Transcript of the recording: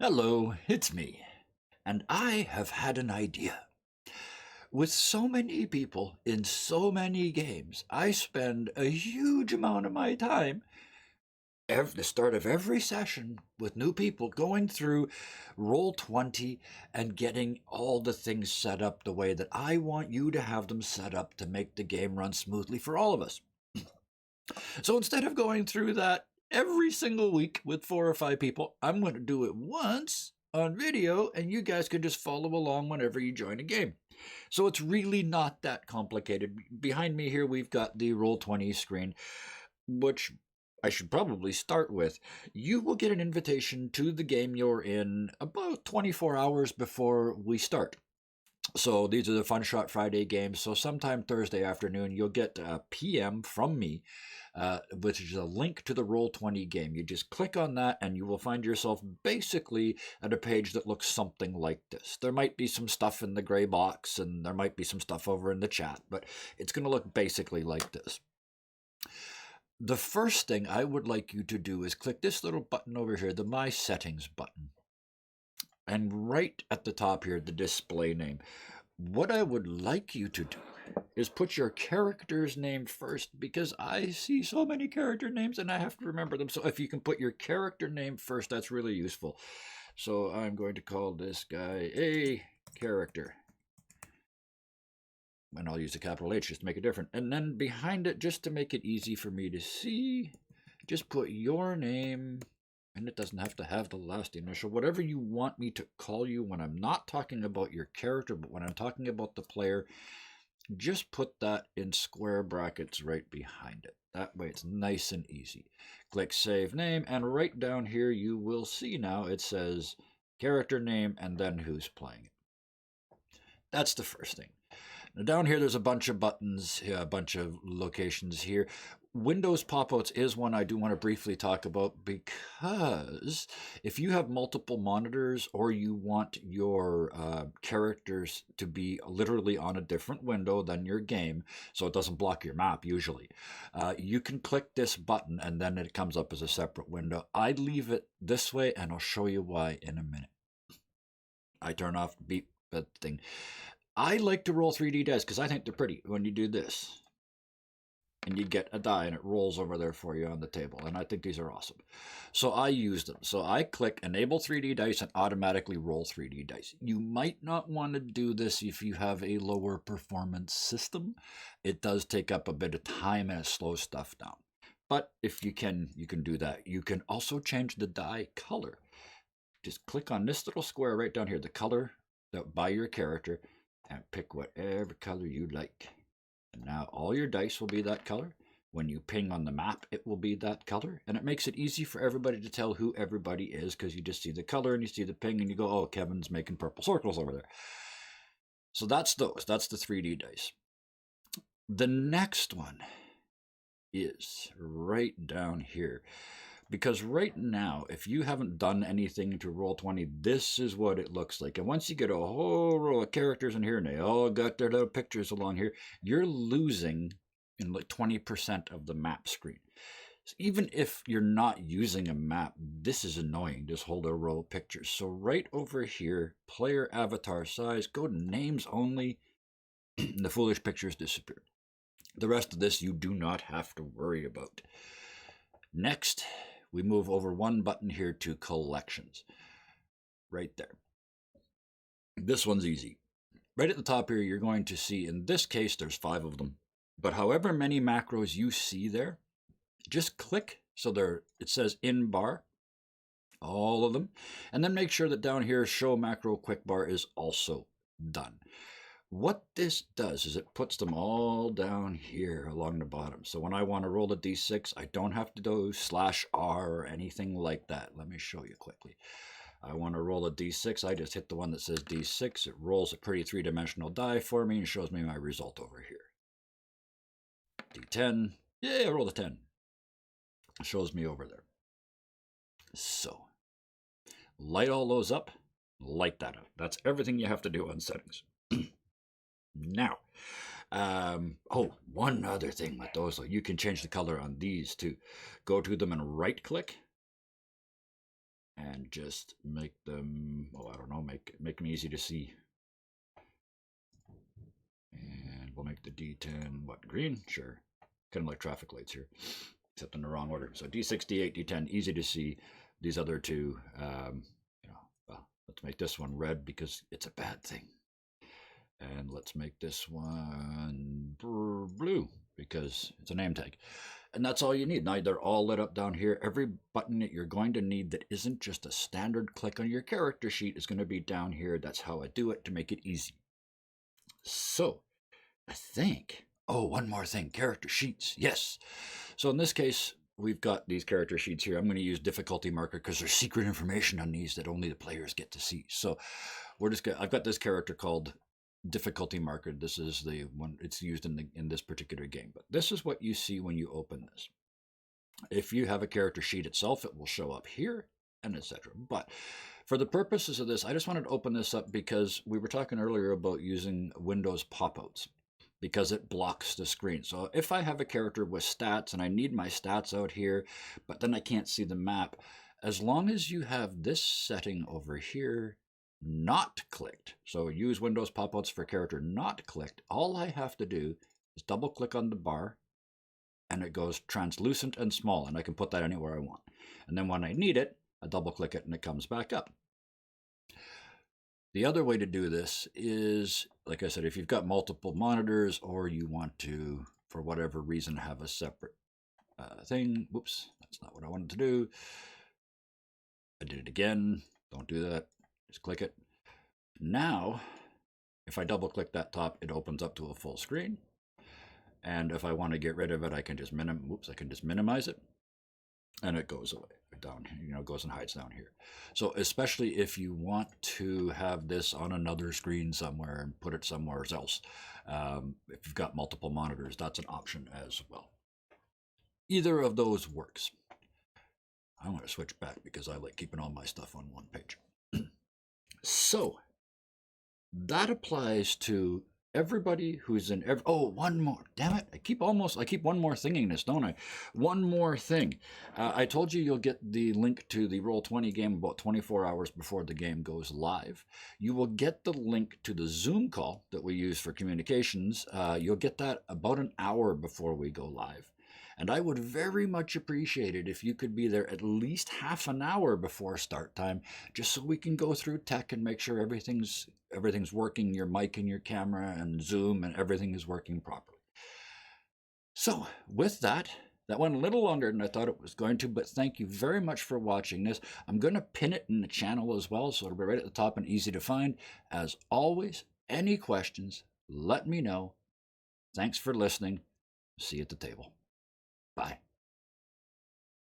Hello, it's me, and I have had an idea. With so many people in so many games, I spend a huge amount of my time at the start of every session with new people going through Roll20 and getting all the things set up the way that I want you to have them set up to make the game run smoothly for all of us. So instead of going through that every single week with 4 or 5 people, I'm going to do it once on video, and you guys can just follow along whenever you join a game. So it's really not that complicated. Behind me here, we've got the Roll20 screen, which I should probably start with. You will get an invitation to the game you're in about 24 hours before we start. So these are the Fun Shot Friday games. So sometime Thursday afternoon, you'll get a PM from me, which is a link to the Roll20 game. You just click on that and you will find yourself basically at a page that looks something like this. There might be some stuff in the gray box and there might be some stuff over in the chat, but it's going to look basically like this. The first thing I would like you to do is click this little button over here, the My Settings button. And right at the top here, the display name. What I would like you to do is put your character's name first, because I see so many character names and I have to remember them. So if you can put your character name first, that's really useful. So I'm going to call this guy a character. And I'll use a capital H just to make it different. And then behind it, just to make it easy for me to see, just put your name. And it doesn't have to have the last initial. Whatever you want me to call you when I'm not talking about your character, but when I'm talking about the player, just put that in square brackets right behind it. That way it's nice and easy. Click Save Name, and right down here you will see now it says character name and then who's playing it. That's the first thing. Now down here there's a bunch of buttons, a bunch of locations here. Windows pop-outs is one I do want to briefly talk about, because if you have multiple monitors or you want your characters to be literally on a different window than your game, so it doesn't block your map usually, you can click this button and then it comes up as a separate window. I leave it this way and I'll show you why in a minute. I turn off the beep thing. I like to roll 3D dice because I think they're pretty when you do this. And you get a die and it rolls over there for you on the table. And I think these are awesome. So I use them. So I click Enable 3D Dice and automatically roll 3D dice. You might not want to do this if you have a lower performance system. It does take up a bit of time and it slows stuff down. But if you can do that. You can also change the die color. Just click on this little square right down here, the color by your character, and pick whatever color you like. And now all your dice will be that color. When you ping on the map, it will be that color. And it makes it easy for everybody to tell who everybody is, because you just see the color and you see the ping and you go, oh, Kevin's making purple circles over there. So that's those. That's the 3D dice. The next one is right down here. Because right now, if you haven't done anything to Roll20, this is what it looks like. And once you get a whole row of characters in here, and they all got their little pictures along here, you're losing in like 20% of the map screen. So even if you're not using a map, this is annoying, this whole row of pictures. So right over here, player avatar size, go to names only, and the foolish pictures disappear. The rest of this you do not have to worry about. Next, we move over one button here to collections. Right there. This one's easy. Right at the top here, you're going to see, in this case, there's 5 of them. But however many macros you see there, just click so it says in bar, all of them. And then make sure that down here, show macro quick bar is also done. What this does is it puts them all down here along the bottom. So when I want to roll a d6, I don't have to do /R or anything like that. Let me show you quickly. I want to roll a d6. I just hit the one that says d6. It rolls a pretty 3-dimensional die for me and shows me my result over here. d10. Yeah, I rolled a 10. It shows me over there. So, light all those up. Light that up. That's everything you have to do on settings. Now, one other thing with those, you can change the color on these too. Go to them and right click and just make them, I don't know, make them easy to see. And we'll make the D10, green? Sure. Kind of like traffic lights here, except in the wrong order. So D6, D8, D10, easy to see. These other two, let's make this one red because it's a bad thing. And let's make this one blue because it's a name tag. And that's all you need. Now they're all lit up down here. Every button that you're going to need that isn't just a standard click on your character sheet is going to be down here. That's how I do it to make it easy. So I think, one more thing, character sheets. Yes. So in this case, we've got these character sheets here. I'm going to use difficulty marker because there's secret information on these that only the players get to see. So I've got this character called difficulty marker. This is the one it's used in this particular game. But this is what you see when you open this. If you have a character sheet itself, it will show up here and etc. But for the purposes of this, I just wanted to open this up because we were talking earlier about using Windows pop-outs because it blocks the screen. So if I have a character with stats and I need my stats out here, but then I can't see the map, as long as you have this setting over here not clicked, so use Windows pop-outs for character not clicked, all I have to do is double click on the bar and it goes translucent and small, and I can put that anywhere I want. And then when I need it, I double click it and it comes back up. The other way to do this is, like I said, if you've got multiple monitors or you want to, for whatever reason, have a separate thing. Whoops, that's not what I wanted to do. I did it again. Don't do that. Just click it. Now, if I double click that top, it opens up to a full screen. And if I want to get rid of it, I can just minimize it, and it goes away down, goes and hides down here. So especially if you want to have this on another screen somewhere and put it somewhere else, if you've got multiple monitors, that's an option as well. Either of those works. I'm going to switch back because I like keeping all my stuff on one page. So that applies to everybody who's in one more. Damn it. I keep one more thinging this, don't I? One more thing. I told you you'll get the link to the Roll20 game about 24 hours before the game goes live. You will get the link to the Zoom call that we use for communications. You'll get that about an hour before we go live. And I would very much appreciate it if you could be there at least half an hour before start time, just so we can go through tech and make sure everything's working, your mic and your camera and Zoom and everything is working properly. So with that went a little longer than I thought it was going to, but thank you very much for watching this. I'm going to pin it in the channel as well, so it'll be right at the top and easy to find. As always, any questions, let me know. Thanks for listening. See you at the table. Bye.